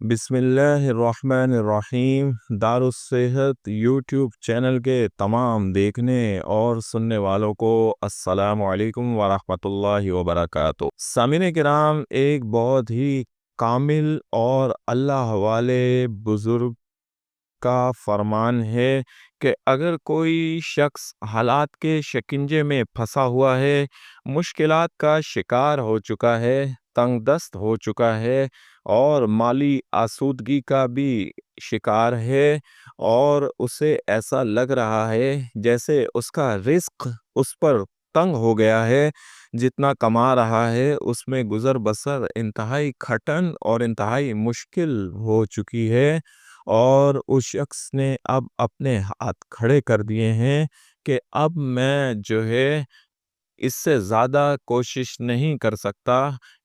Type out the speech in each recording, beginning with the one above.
بسم اللہ الرحمن الرحیم۔ دارالصحت یوٹیوب چینل کے تمام دیکھنے اور سننے والوں کو السلام علیکم ورحمۃ اللہ وبرکاتہ۔ سامعین کرام، ایک بہت ہی کامل اور اللہ والے بزرگ کا فرمان ہے کہ اگر کوئی شخص حالات کے شکنجے میں پھنسا ہوا ہے، مشکلات کا شکار ہو چکا ہے، تنگ دست ہو چکا ہے اور مالی آسودگی کا بھی شکار ہے، اور اسے ایسا لگ رہا ہے جیسے اس کا رزق اس پر تنگ ہو گیا ہے، جتنا کما رہا ہے اس میں گزر بسر انتہائی کھٹن اور انتہائی مشکل ہو چکی ہے، اور اس شخص نے اب اپنے ہاتھ کھڑے کر دیے ہیں کہ اب میں جو ہے اس سے زیادہ کوشش نہیں کر سکتا۔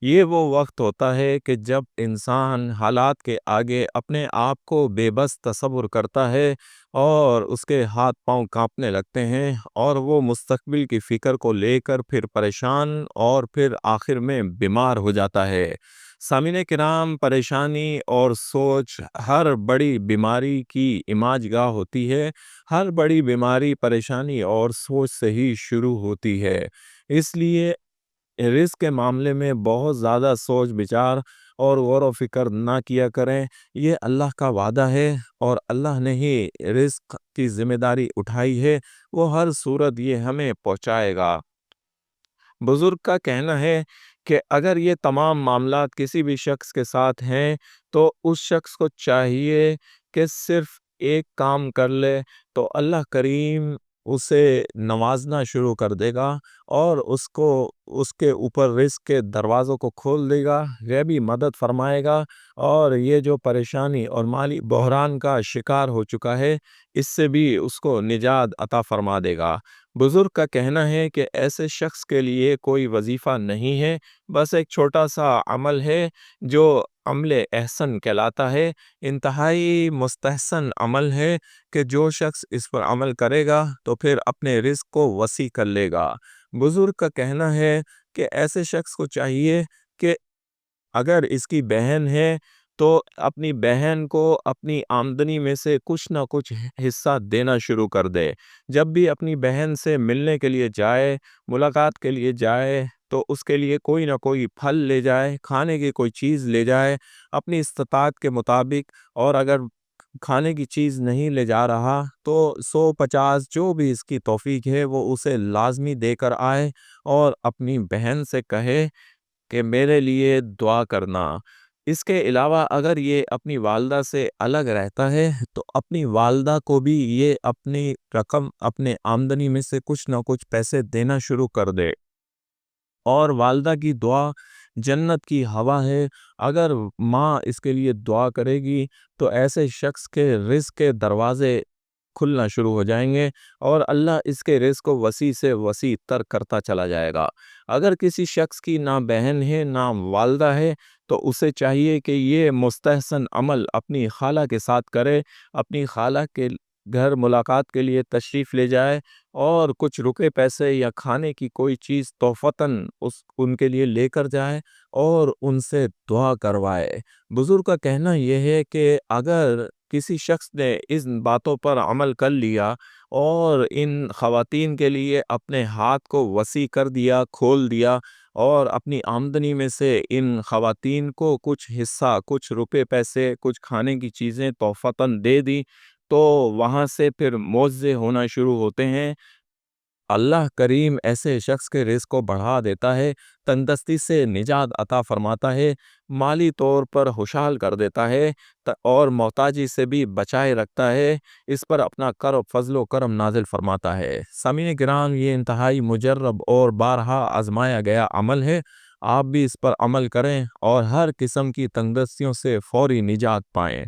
یہ وہ وقت ہوتا ہے کہ جب انسان حالات کے آگے اپنے آپ کو بے بس تصور کرتا ہے اور اس کے ہاتھ پاؤں کانپنے لگتے ہیں، اور وہ مستقبل کی فکر کو لے کر پھر پریشان اور پھر آخر میں بیمار ہو جاتا ہے۔ سامعین کرام، پریشانی اور سوچ ہر بڑی بیماری کی علاج گاہ ہوتی ہے۔ ہر بڑی بیماری پریشانی اور سوچ سے ہی شروع ہوتی ہے۔ اس لیے رزق کے معاملے میں بہت زیادہ سوچ بچار اور غور و فکر نہ کیا کریں۔ یہ اللہ کا وعدہ ہے اور اللہ نے ہی رزق کی ذمہ داری اٹھائی ہے، وہ ہر صورت یہ ہمیں پہنچائے گا۔ بزرگ کا کہنا ہے کہ اگر یہ تمام معاملات کسی بھی شخص کے ساتھ ہیں تو اس شخص کو چاہیے کہ صرف ایک کام کر لے، تو اللہ کریم اسے نوازنا شروع کر دے گا اور اس کے اوپر رزق کے دروازوں کو کھول دے گا، غیبی مدد فرمائے گا، اور یہ جو پریشانی اور مالی بحران کا شکار ہو چکا ہے اس سے بھی اس کو نجات عطا فرما دے گا۔ بزرگ کا کہنا ہے کہ ایسے شخص کے لیے کوئی وظیفہ نہیں ہے، بس ایک چھوٹا سا عمل ہے جو عمل احسن کہلاتا ہے، انتہائی مستحسن عمل ہے کہ جو شخص اس پر عمل کرے گا تو پھر اپنے رزق کو وسیع کر لے گا۔ بزرگ کا کہنا ہے کہ ایسے شخص کو چاہیے کہ اگر اس کی بہن ہے تو اپنی بہن کو اپنی آمدنی میں سے کچھ نہ کچھ حصہ دینا شروع کر دے۔ جب بھی اپنی بہن سے ملنے کے لیے جائے، ملاقات کے لیے جائے، تو اس کے لیے کوئی نہ کوئی پھل لے جائے، کھانے کی کوئی چیز لے جائے اپنی استطاعت کے مطابق، اور اگر کھانے کی چیز نہیں لے جا رہا تو 150 جو بھی اس کی توفیق ہے وہ اسے لازمی دے کر آئے، اور اپنی بہن سے کہے کہ میرے لیے دعا کرنا۔ اس کے علاوہ اگر یہ اپنی والدہ سے الگ رہتا ہے تو اپنی والدہ کو بھی یہ اپنی رقم، اپنے آمدنی میں سے کچھ نہ کچھ پیسے دینا شروع کر دے، اور والدہ کی دعا جنت کی ہوا ہے۔ اگر ماں اس کے لیے دعا کرے گی تو ایسے شخص کے رزق کے دروازے کھلنا شروع ہو جائیں گے، اور اللہ اس کے رزق کو وسیع سے وسیع تر کرتا چلا جائے گا۔ اگر کسی شخص کی نہ بہن ہے نہ والدہ ہے تو اسے چاہیے کہ یہ مستحسن عمل اپنی خالہ کے ساتھ کرے، اپنی خالہ کے گھر ملاقات کے لیے تشریف لے جائے اور کچھ رکے پیسے یا کھانے کی کوئی چیز تحفتاً ان کے لیے لے کر جائے اور ان سے دعا کروائے۔ بزرگ کا کہنا یہ ہے کہ اگر کسی شخص نے ان باتوں پر عمل کر لیا اور ان خواتین کے لیے اپنے ہاتھ کو وسیع کر دیا، کھول دیا، اور اپنی آمدنی میں سے ان خواتین کو کچھ حصہ، کچھ روپے پیسے، کچھ کھانے کی چیزیں تحفتاً دے دی، تو وہاں سے پھر معجزے ہونا شروع ہوتے ہیں۔ اللہ کریم ایسے شخص کے رزق کو بڑھا دیتا ہے، تندرستی سے نجات عطا فرماتا ہے، مالی طور پر خوشحال کر دیتا ہے، اور محتاجی سے بھی بچائے رکھتا ہے، اس پر اپنا فضل و کرم نازل فرماتا ہے۔ سامعین کرام، یہ انتہائی مجرب اور بارہا آزمایا گیا عمل ہے۔ آپ بھی اس پر عمل کریں اور ہر قسم کی تندرستیوں سے فوری نجات پائیں۔